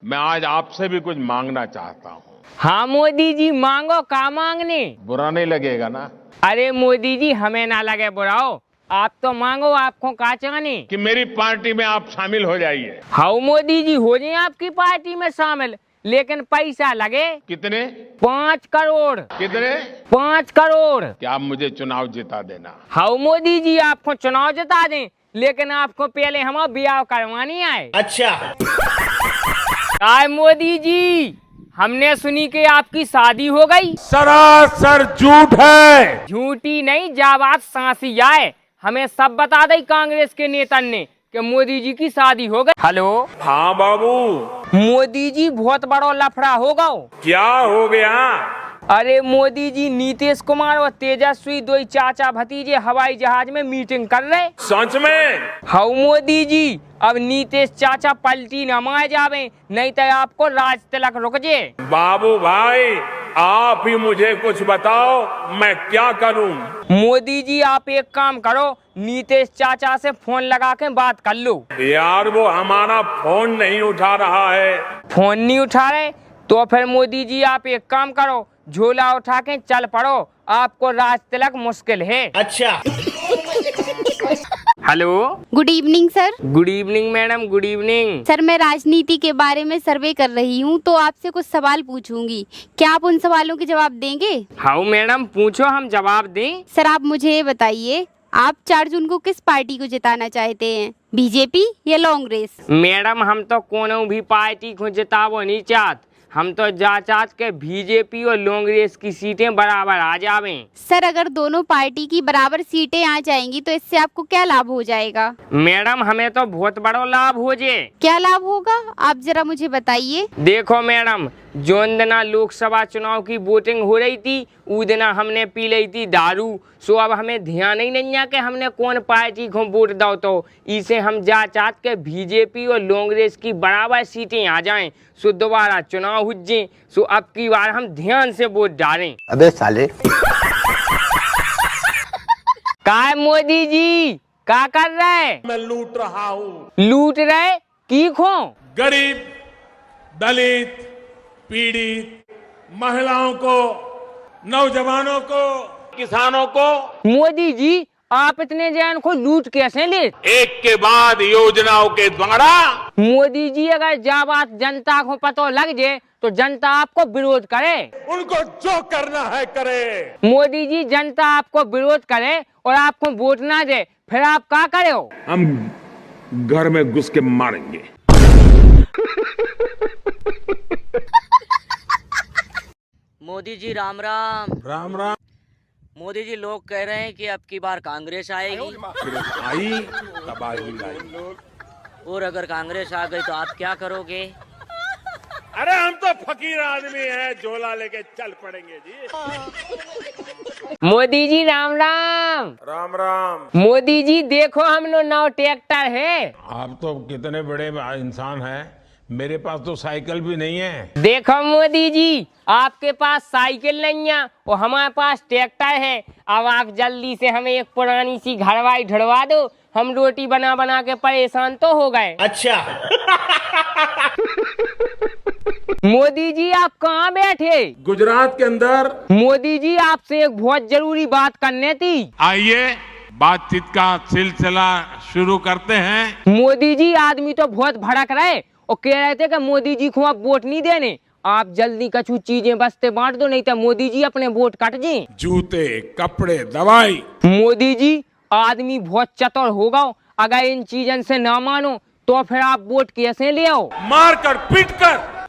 मैं आज आपसे भी कुछ मांगना चाहता हूँ। हाँ मोदी जी, मांगो, का मांगने? बुरा नहीं लगेगा ना? अरे मोदी जी, हमें ना लगे बुराओ, आप तो मांगो, आपको का चाहने? कि मेरी पार्टी में आप शामिल हो जाइए। हाँ मोदी जी, हो जाए आपकी पार्टी में शामिल, लेकिन पैसा लगे। कितने? 5 करोड़। कितने? 5 करोड़। क्या आप मुझे चुनाव जिता देना? हाँ मोदी जी, आपको चुनाव जिता दें, लेकिन आपको पहले हम ब्याह करवानी आए। अच्छा। आए मोदी जी, हमने सुनी कि आपकी शादी हो गई। सरासर झूठ है। झूठी नहीं, जाबाज सांसी आए। हमें सब बता दे कांग्रेस के नेता ने कि मोदी जी की शादी हो गई। हेलो। हाँ बाबू। मोदी जी, बहुत बड़ा लफड़ा हो गया। क्या हो गया? अरे मोदी जी, नीतीश कुमार और तेजस्वी दो चाचा भतीजे हवाई जहाज में मीटिंग कर रहे। सच में? हाँ मोदी जी, अब नीतीश चाचा पलटी न मार जावे, नहीं तो आपको राज तिलक रुक जे। बाबू भाई, आप ही मुझे कुछ बताओ, मैं क्या करूं? मोदी जी, आप एक काम करो, नीतीश चाचा से फोन लगा के बात कर लो। यार वो हमारा फोन नहीं उठा रहा है। फोन नहीं उठा रहे? तो फिर मोदी जी, आप एक काम करो, झोला उठा के चल पड़ो, आपको राज तिलक मुश्किल है। अच्छा। Hello. Good evening sir. Good evening madam, good evening. Sir, मैं राजनीति के बारे में सर्वे कर रही हूँ, तो आपसे कुछ सवाल पूछूंगी। क्या आप उन सवालों के जवाब देंगे? हाँ मैडम, पूछो, हम जवाब दें। सर, आप मुझे ये बताइए, आप 4 जून को किस पार्टी को जिताना चाहते हैं, बीजेपी या कांग्रेस? मैडम, हम तो कोनो भी पार्टी को जितावो नहीं चाहते, हम तो चाहते के बीजेपी और कांग्रेस की सीटें बराबर आ जावें। सर, अगर दोनों पार्टी की बराबर सीटें आ जाएंगी तो इससे आपको क्या लाभ हो जाएगा? मैडम, हमें तो बहुत बड़ा लाभ हो जे। क्या लाभ होगा, आप जरा मुझे बताइए। देखो मैडम, जो दिना लोकसभा चुनाव की वोटिंग हो रही थी, उस दिना हमने पी ली थी दारू। सो अब हमें ध्यान ही नहीं है कि हमने कौन पार्टी को वोट दो, तो इसे हम चाहते के बीजेपी और कांग्रेस की बराबर सीटें आ जाएं, सो दोबारा चुनाव हो जाए, सो अब की बार हम ध्यान से वोट डालें। अबे साले। काय मोदी जी, क्या कर रहे? मैं लूट रहा हूँ। लूट रहे की खो? गरीब, दलित, पीड़ित, महिलाओं को, नौजवानों को, किसानों को। मोदी जी, आप इतने जन को लूट कैसे ले? एक के बाद योजनाओं के द्वारा। मोदी जी, अगर जाबाज जनता को पता लग जाए तो जनता आपको विरोध करे। उनको जो करना है करे। मोदी जी, जनता आपको विरोध करे और आपको वोट ना दे, फिर आप क्या करे हो? हम घर में घुस के मारेंगे। मोदी जी राम राम। राम राम। मोदी जी, लोग कह रहे हैं कि अब की बार कांग्रेस आएगी। आई तब आई। और अगर कांग्रेस आ गई तो आप क्या करोगे? अरे हम तो फकीर आदमी हैं, झोला लेके चल पड़ेंगे जी। मोदी जी राम राम। राम राम। मोदी जी, देखो हम लोग नौ ट्रैक्टर है। आप तो कितने बड़े इंसान हैं, मेरे पास तो साइकिल भी नहीं है। देखो मोदी जी, आपके पास साइकिल नहीं है और हमारे पास ट्रैक्टर है। अब आप जल्दी से हमें एक पुरानी सी घरवाई ढड़वा दो, हम रोटी बना बना के परेशान तो हो गए। अच्छा। मोदी जी, आप कहाँ बैठे? गुजरात के अंदर। मोदी जी, आपसे एक बहुत जरूरी बात करनी थी। आइए बातचीत का सिलसिला शुरू करते हैं। मोदी जी, आदमी तो बहुत भड़क रहे और कह रहे थे कि मोदी जी को आप वोट नहीं देने, आप जल्दी कछु चीजें बस्ते बांट दो, नहीं तो मोदी जी अपने वोट कट जाए। जूते, कपड़े, दवाई। मोदी जी, आदमी बहुत चतुर होगा, अगर इन चीजों से ना मानो तो फिर आप वोट कैसे ले आओ? मार कर, पीट कर